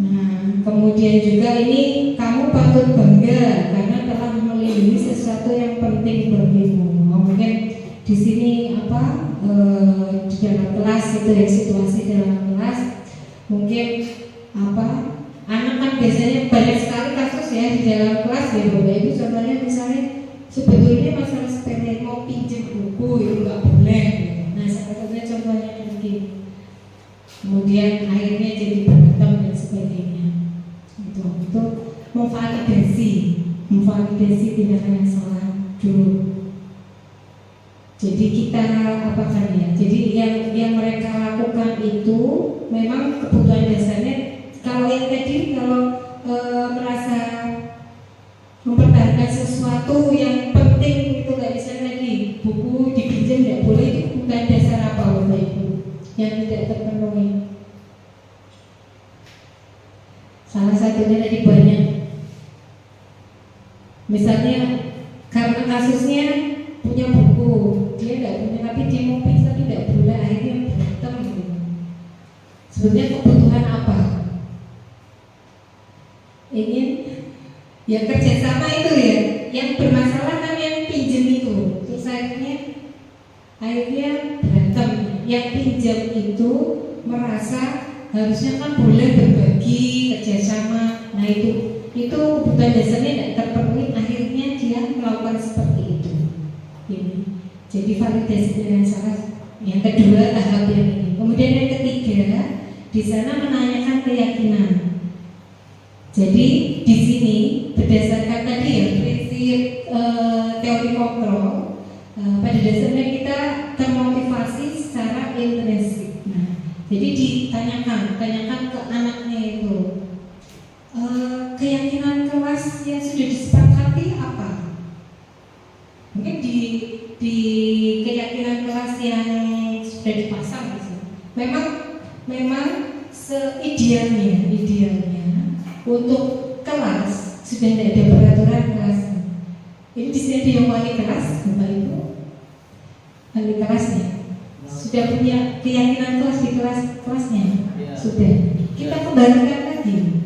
Nah, kemudian juga ini kamu patut bangga karena telah melindungi sesuatu yang penting bagimu. Mungkin di sini di dalam kelas itu ya, situasi dalam kelas mungkin anak kan biasanya banyak sekali kasus ya di dalam kelas ya Bapak Ibu. Contohnya misalnya sebetulnya masalah sepele mau pinjam buku itu nggak boleh. Nah, salah satunya contohnya mungkin kemudian akhirnya jadi berantem dan sebagainya. Itu memvalidasi tindakan yang salah dulu. Jadi kita apakan ya? Jadi yang mereka lakukan itu memang kebutuhan dasarnya. Kalau yang tadi merasa mempertahankan sesuatu yang penting itu nggak bisa tadi buku dipinjam nggak boleh, itu kebutuhan dasar apa Bapak Ibu yang tidak terpenuhi? Salah satunya tadi banyak. Misalnya karena kasusnya punya buku, dia nggak punya tapi dia mau pinjam tapi nggak boleh, akhirnya berantem gitu. Sebenarnya kebutuhan apa? Ingin ya kerjasama itu ya, yang bermasalah kan yang pinjam itu, terus akhirnya berantem. Yang pinjam itu merasa harusnya kan boleh berbagi kerjasama. Nah itu kebutuhan dasarnya tidak terpenuhi, akhirnya dia melakukan seperti itu. Ini. Jadi validasi dengan salah. Yang kedua tahap yang ini. Kemudian yang ketiga, di sana menanyakan keyakinan. Jadi di sini berdasarkan tadi ya prinsip teori kontrol, pada dasarnya kita termotivasi secara intrinsik. Nah, jadi ditanyakan ke anaknya itu keyakinan kelas yang sudah disepakati apa? Mungkin di keyakinan kelas yang sudah dipasang gitu. Memang seidealnya untuk kelas sudah tidak ada peraturan kelas. Ini di sini ada yang wali kelas, Bapak Ibu. Wali kelasnya sudah punya keyakinan kelas di kelasnya. Ya. Sudah. Kita kembalikan lagi.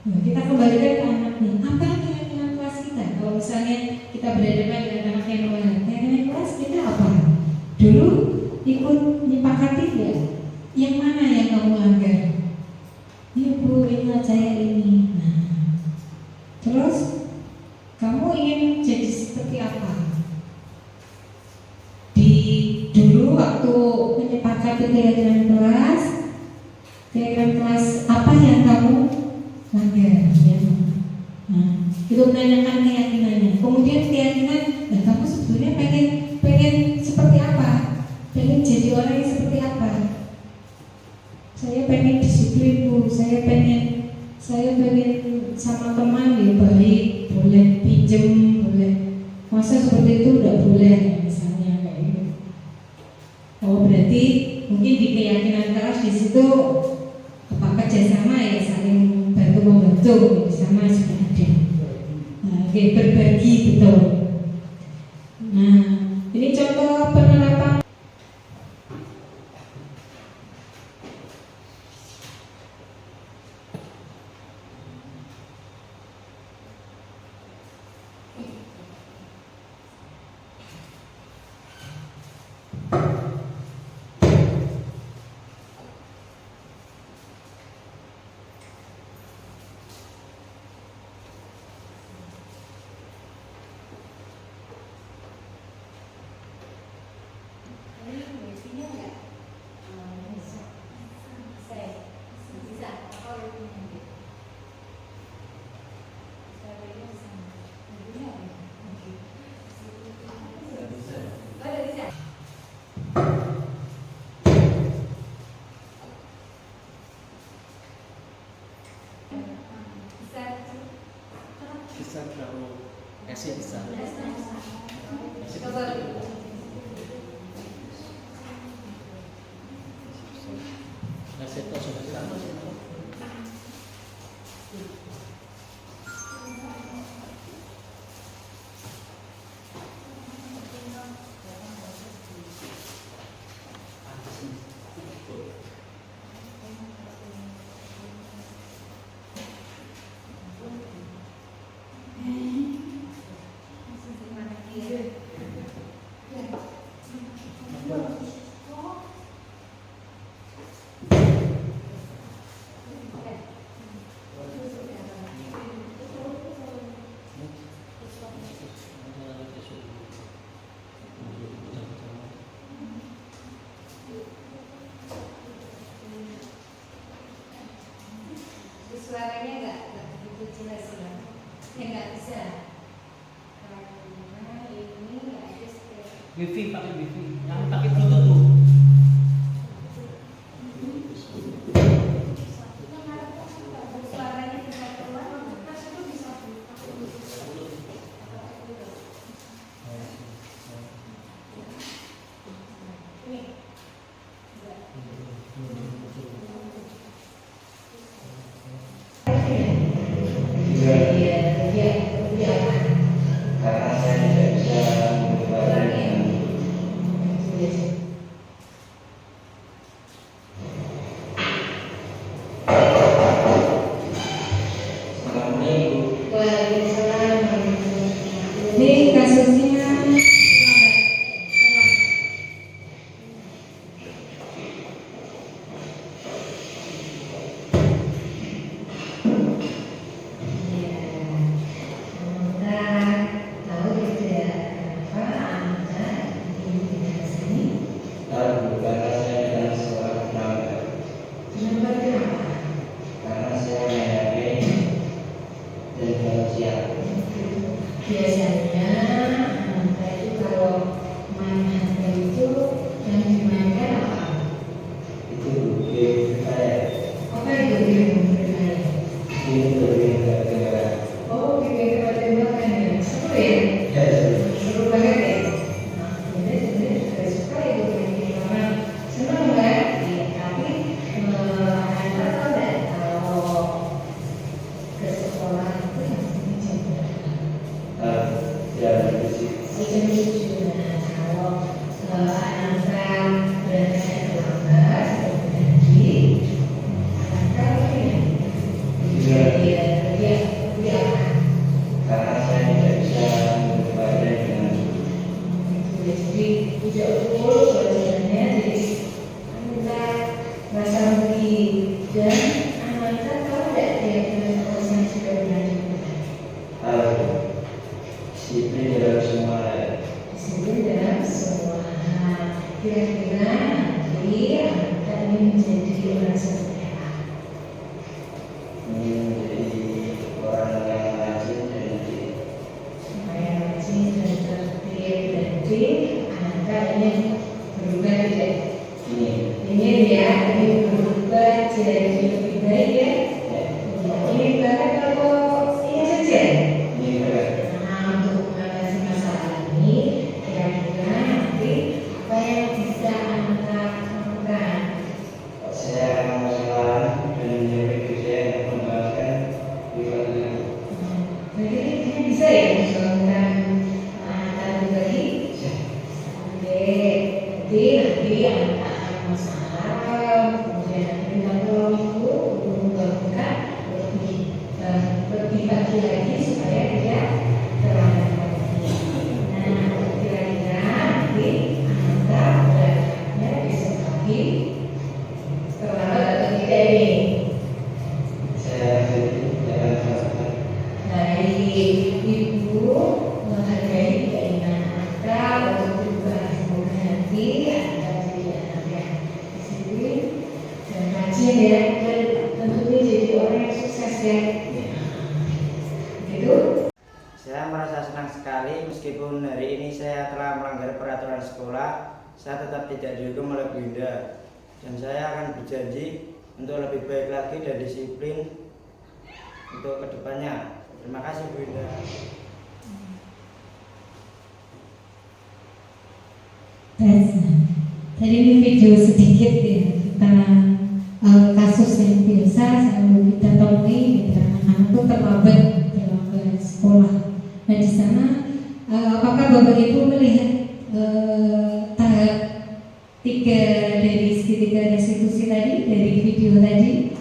Nah, kita kembalikan ke anaknya. Apa keyakinan kelas kita? Kalau misalnya kita berhadapan dengan anak yang lain, keyakinan kelas kita apa? Dulu ikut nyepakati ya. Yang mana yang kamu langgar? Ya Bu, ingat saya ini. Nah, terus kamu ingin jadi seperti apa? Dulu waktu menyepakati keyakinan kelas apa yang kamu langgar? Ya. Nah, itu menanyakan keyakinannya. Kemudian keyakinan, kamu sebetulnya pengen seperti apa? Pengen jadi orang yang seperti apa? Saya pengen disiplin Bu, saya pengen sama teman ya baik, boleh pinjem, boleh. Masa seperti itu udah boleh misalnya kayak gitu. Oh berarti mungkin di keyakinan kelas di situ kerjasama ya, saling bantu membantu sama sudah ada. Nah, berbagi betul. Nah ini contoh penerapan. bisa, kalau SI bisa. SI Coba. SI itu sudah bisa. Suaranya nggak begitu jelas ya, nggak bisa karena ini nggak ada Wifi, pakai Wifi, yang pakai Bluetooth tuh. suaranya bisa keluar, itu bisa ini. Karena saya tidak bisa beribadah dengan Assalamualaikum. Ini kasusnya Tahu karena saya adalah seorang perawat. Karena saya meyakini dan bahagia. biasanya anak itu kalau main HP itu yang dimainkan apa? Itu game saya. Apa itu game bermain? Ini lebih kedengaran. Oh, game tembak-tembakan ya, seru ya? Seru banget ya? Nah, sebenarnya juga suka ya main game orang seneng kan? Iya, tapi anak tahu nggak kalau ke sekolah itu yang sini jam berapa? Ya begitu. Jam 7. Nah, kalau anak berangkat terlambat atau berjanji, anak dia Karena saya tidak bisa beribadah dengan jadi tidak full pelajarannya, jadi kita merasa rugi dan anak tahu tidak dia yang sudah belajar disiplin dalam semua hal. di sini dalam semua hal. Kira-kira nanti anak ini menjadi orang seperti apa? Ini menjadi orang yang rajin dan tertib. Supaya rajin dan tertib. Jadi anak ini berubah tidak? Ini dia, ini berubah jadi lebih baik ya. Ini bahkan kalau ini saja. Ini berat. Nah, untuk mengatasi masalah ini, kira-kira nanti apa yang bisa anak lakukan? Saya akan bersalah dan menjadi kerja yang mengembangkan pribadi. Berarti ini bisa ya melakukan tadi tadi. Oke, jadi nanti anak akan masalah, kemudian nanti minta tolong ibu untuk membangunkan lebih pagi lagi supaya dia terlambat lagi. Nah, kira-kira nanti anak berangkatnya besok pagi terlambat atau tidak ini? Saya jangan melakukan Dari ibu menghargai keinginan anak untuk berubah, semoga nanti anak jadi anak yang disiplin dan rajin ya, dan tentunya jadi orang yang sukses ya. Gitu. Saya merasa senang sekali meskipun hari ini saya telah melanggar peraturan sekolah, saya tetap tidak dihukum oleh Bunda. Dan saya akan berjanji untuk lebih baik lagi dan disiplin untuk kedepannya. Terima kasih Bu Indah. Tes. Tadi ini video sedikit ya tentang kasus yang biasa selalu kita temui gitu, anak-anak itu terlambat sekolah. Nah di sana apakah Bapak Ibu melihat tahap 3 dari segitiga restitusi tadi dari video tadi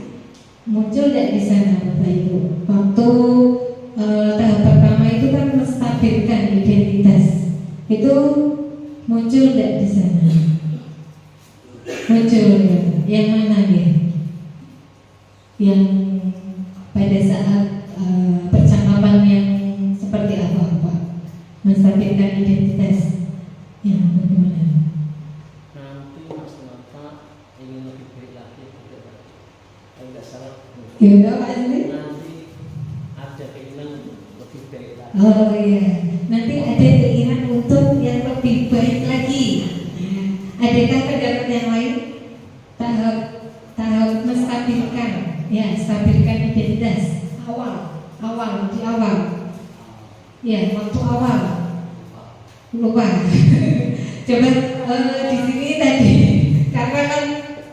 muncul tidak di sana Bapak Ibu? Waktu tahap pertama itu kan menstabilkan identitas, itu muncul tidak di sana? Muncul ya. Yang mana ya? Yang pada saat percakapan yang seperti apa? Menstabilkan identitas. Ya, bagaimana? Nanti Mas Nata ingin lebih baik lagi, tidak salah. Gimana Pak Azli? Nanti ada keinginan lebih baik lagi. Oh iya, nanti ada keinginan untuk yang lebih baik lagi. Ya. Adakah pendapat yang lain? Tahap menstabilkan, ya, stabilkan identitas di awal. Ya, waktu awal. Lupa. Coba di sini tadi, karena kan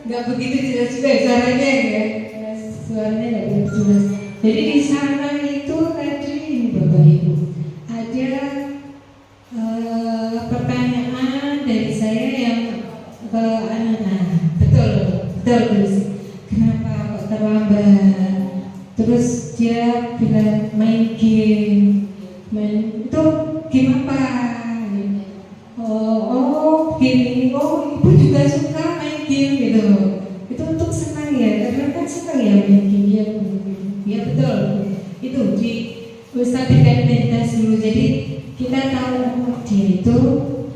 nggak begitu jelas juga suaranya ya, suaranya nggak begitu jelas. Jadi di sana itu tadi Bapak Ibu ada pertanyaan dari saya yang ke anak-anak. Betul terus. Kenapa kok terlambat? Terus dia bilang main game, itu game apa? Oh game ini, oh ibu juga suka main game gitu. Itu untuk senang ya, karena kan senang ya main game ya. Ya betul, itu di stabilkan identitas dulu. Jadi kita tahu dia itu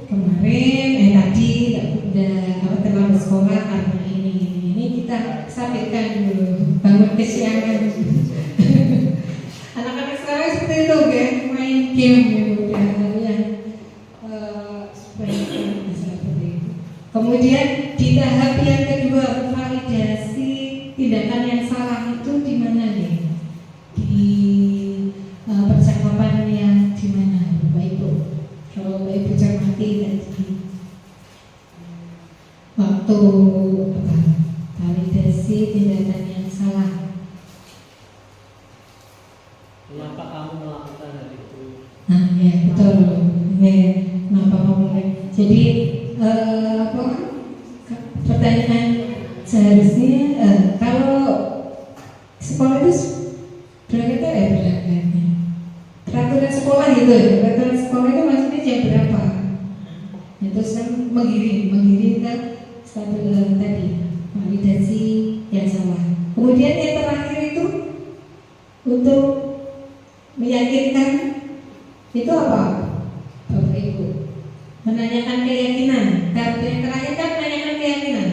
kemarin tadi udah terlambat sekolah karena ini kita stabilkan dulu, bangun kesiangan. Anak-anak sekarang seperti itu kan, main game gitu ya, supaya bisa seperti itu. Kemudian di tahap yang kedua, validasi tindakan yang salah itu di mana nih? Di percakapan yang di mana Bapak Ibu? Kalau Bapak Ibu cermati tadi waktu validasi tindakan yang salah. Kenapa kamu melakukan hal itu? Nah ya betul. Ya, kenapa ngomongin? Jadi pertanyaan seharusnya kalau sekolah itu berapa ya berangkatnya? Peraturan sekolah gitu ya. Peraturan sekolah itu maksudnya jam berapa? Ya, terus kan menggiring ke stabil tadi validasi yang salah. Kemudian yang terakhir itu untuk meyakinkan itu apa? Bapak Ibu menanyakan keyakinan. Tahap yang terakhir kan menanyakan keyakinan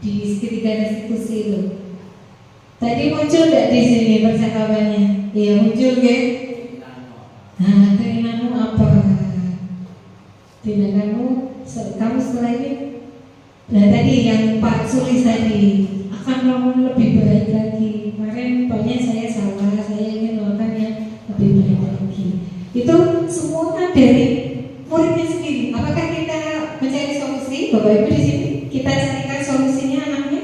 di segitiga restitusi itu. Tadi muncul nggak di sini percakapannya? Iya muncul kan? Nah, keinginanmu apa? Tindakanmu kamu setelah ini. Nah tadi yang Pak Sulis tadi akan melakukan lebih baik lagi. Kemarin pokoknya saya salah, saya ingin melakukan yang lebih baik lagi. Itu semua dari muridnya sendiri. Apakah kita mencari solusi? Bapak Ibu di sini kita carikan solusinya anaknya?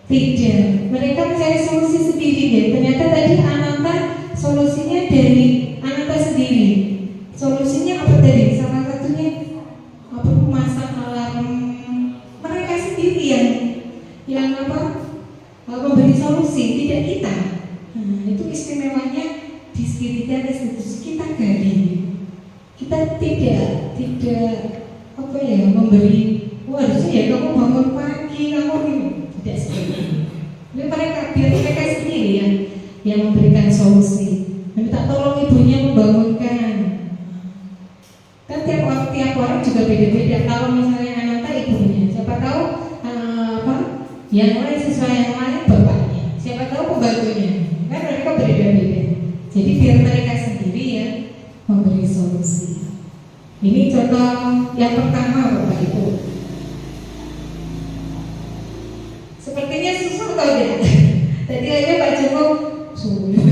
Tidak. Mereka mencari solusi sendiri ya. Ternyata tadi Ananta solusinya dari Ananta sendiri. Solusinya apa tadi? Salah satunya apa? Memasang alarm. Mereka sendiri yang memberi solusi, tidak kita. Nah, itu istimewanya di segitiga restitusi kita gali. Kita tidak memberi. Wah harusnya ya kamu bangun pagi, kamu ini tidak seperti itu. Biar mereka sendiri yang memberikan solusi. Minta tolong ibunya membangunkan. Kan tiap orang juga beda-beda. Kalau misalnya Ananta ibunya, siapa tahu yang lain sesuai yang lain bapaknya, siapa tahu pembantunya. Kan mereka beda-beda. Jadi biar mereka sendiri yang memberi solusi. Ini contoh yang pertama Bapak Ibu. Sepertinya susah atau tidak? Tadi aja Pak Joko sulit.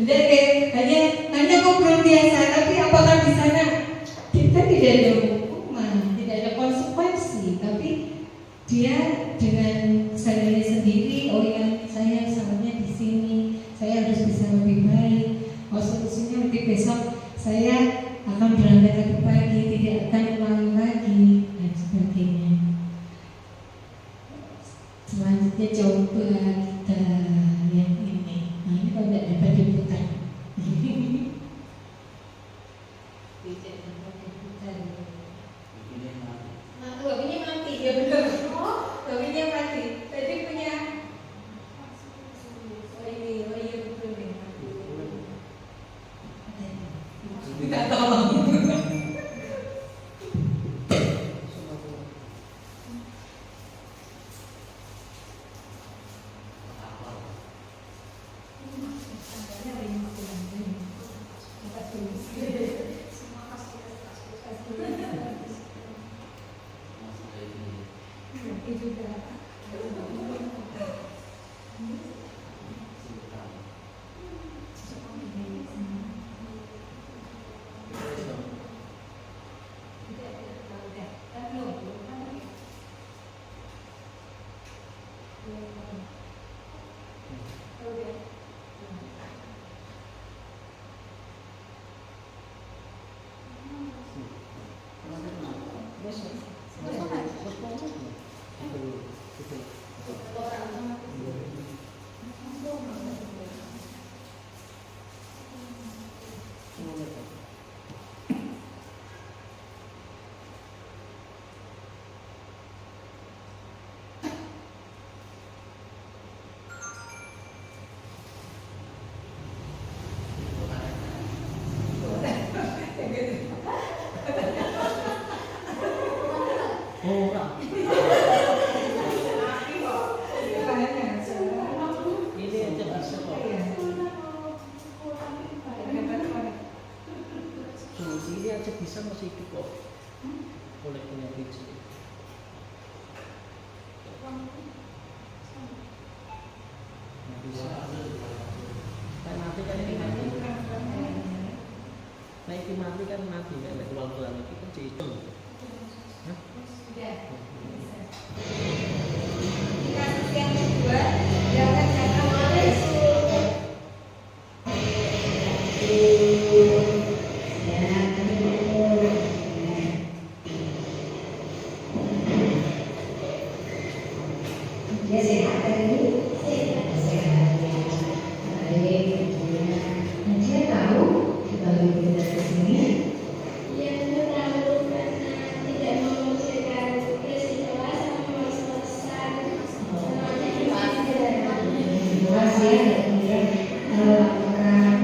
Sudah kayak hanya ngobrol biasa, tapi apakah di sana kita tidak ada hukuman, tidak ada konsekuensi, tapi dia dengan sadarnya sendiri, oh ya saya salahnya di sini, saya harus bisa lebih baik. Oh solusinya nanti besok saya akan berangkat lagi pagi, tidak akan ulangi lagi dan sebagainya. Selanjutnya coba kita yang ini. Nah ini kalau tidak dapat diputar. Tidak dapat diputar. Nah, lagunya mati, ya benar. Oh, lagunya mati. Tadi punya. Oh iya betul nih. Tidak tolong. Bisa masih hidup kok, boleh punya biji. Nggak bisa. Kan mati kan ini mati. Nah itu mati kan mati kan, keluar keluar itu kan cincin. Kasus yang kedua, jangan jangan males. Ya sehat kan ini? Sehat. Baik. Nah, dia tahu kalau kita ke sini. Yang tahu karena tidak mengucapkan tugas di kelas sama selesai. Namanya Jelas ya, kemudian lakukan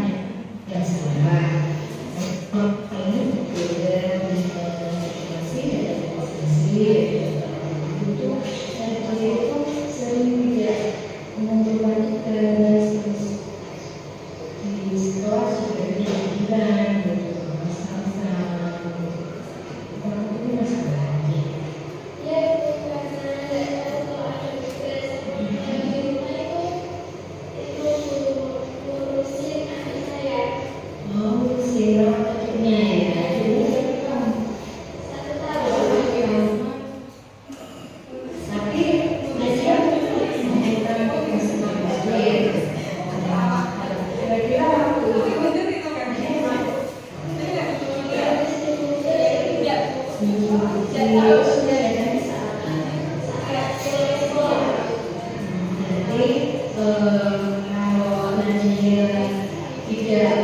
yang salah. Ini berbeda dengan situasi dan posisi. Untuk itu sering tidak mengumpulkan tugas di sekolah sudah dilakukan bersama-sama. Orang itu masalah lagi. ya itu karena nggak tahu kalau ada tugas yang di rumah itu ngurusin adik saya. Oh, si rokoknya ya. Satu tahun. Tapi masih kita kira-kira waktu kalau nanti tidak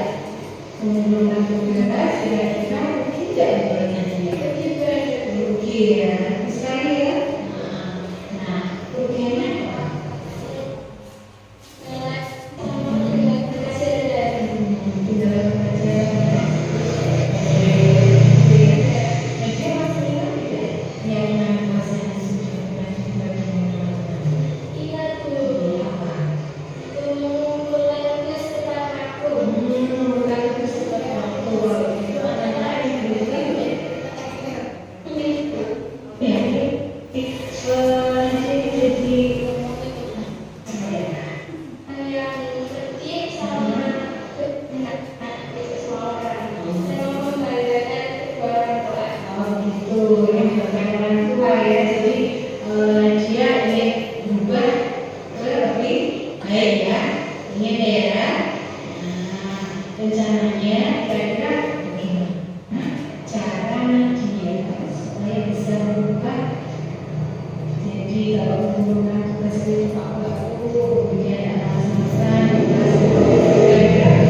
mengumpulkan tugas, kira-kira tidak berarti juga rugi ya, sekali ya. Nah, ruginya apa? Iya tuh, itu mengumpulkan tugas setelah aku. punya daerah. Nah, rencananya kira-kira bagaimana cara dia supaya bisa berubah. Jadi kalau menggunakan tugas itu Pak Waktu, kemudian ada alasan kira-kira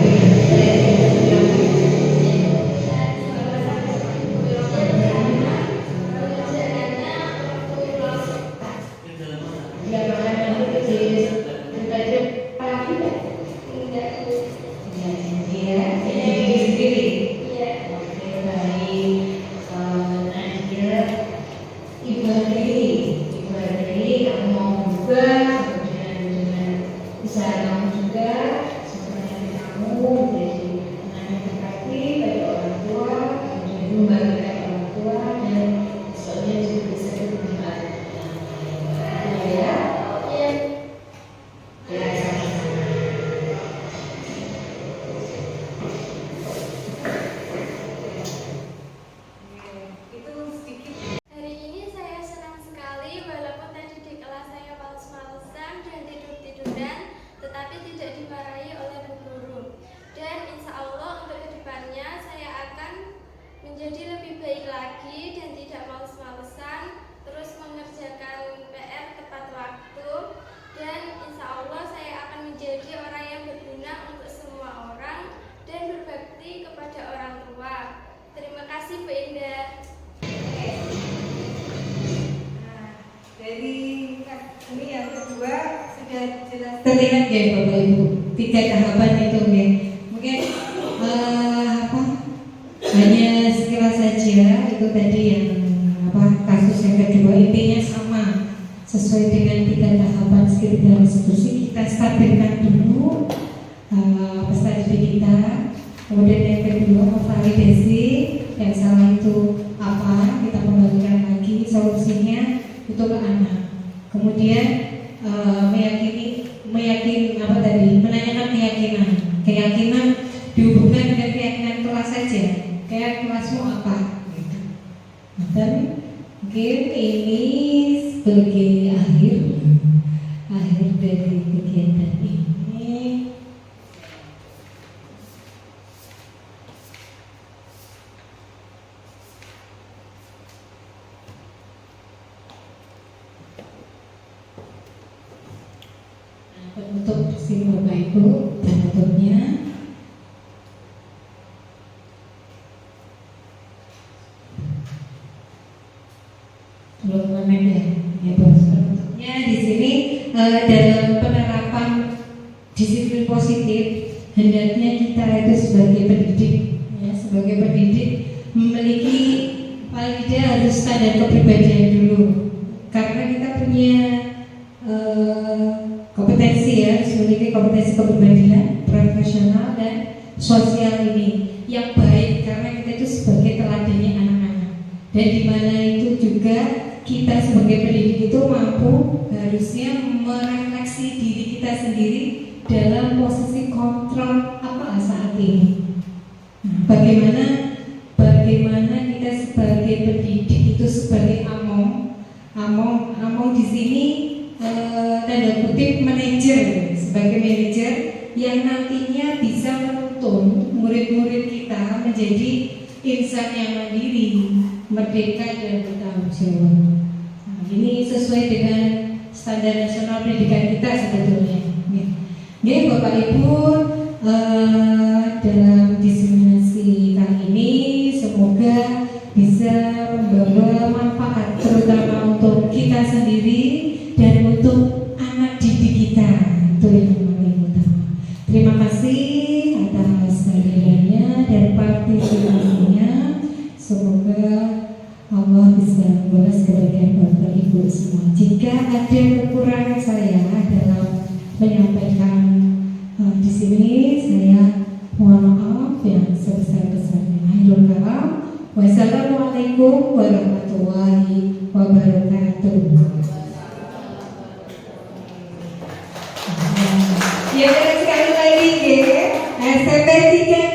Hari ini saya senang sekali walaupun tadi di kelas saya males-malesan dan tidur-tiduran, tetapi tidak dimarahi oleh Bu Guru. Dan insya Allah untuk kedepannya saya akan menjadi lebih baik lagi dan tidak males-malesan, terus mengerjakan PR tepat waktu, dan insya Allah saya akan menjadi orang yang berguna untuk semua orang dan berbakti kepada orang tua. Terima kasih Bu Indah. Jadi ini yang kedua sudah jelas terlihat ya Bapak Ibu 3 tahapan itu ya. Mungkin hanya sekilas saja itu tadi yang kasus yang kedua, intinya sama sesuai dengan 3 tahapan skill restitusi. Kita stabilkan dulu peserta didik kita, kemudian yang kedua memvalidasi yang salah itu apa, kita kembalikan lagi solusinya itu ke anak. Kemudian menanyakan keyakinan dihubungkan dengan keyakinan kelas saja, kayak kelasmu apa gitu. Dan mungkin ini sebagai akhir dari kegiatan ini. Untuk si Bapak Ibu penutupnya, belum komen ya bos. Penutupnya di sini dalam penerapan disiplin positif, hendaknya kita itu sebagai pendidik memiliki paling tidak harus standar kepribadian dulu, karena kita punya kompetensi ya, harus memiliki kompetensi kepribadian, profesional dan sosial ini yang baik, karena kita itu sebagai teladannya anak-anak, dan di mana itu juga kita sebagai pendidik itu mampu harusnya merefleksi diri kita sendiri dalam posisi kontrol apa saat ini. Bagaimana kita sebagai pendidik itu sebagai among di sini tanda kutip manajer, sebagai manajer yang nantinya bisa menuntun murid-murid kita menjadi insan yang mandiri, merdeka dan bertanggung jawab. Ini sesuai dengan standar nasional pendidikan kita sebetulnya. Oke, Bapak Ibu, dalam diseminasi kali ini semoga bisa membawa manfaat terutama untuk kita sendiri dan untuk anak didik kita. Itu yang paling utama. Terima kasih atas kehadirannya dan partisipasinya. Semoga Allah bisa membalas kebaikan Bapak Ibu semua. Jika ada kekurangan saya dalam menyampaikan di sini, saya mohon maaf yang sebesar-besarnya. Akhirul kalam. Wassalamualaikum warahmatullahi wabarakatuh. Ya, sekali lagi SMP 3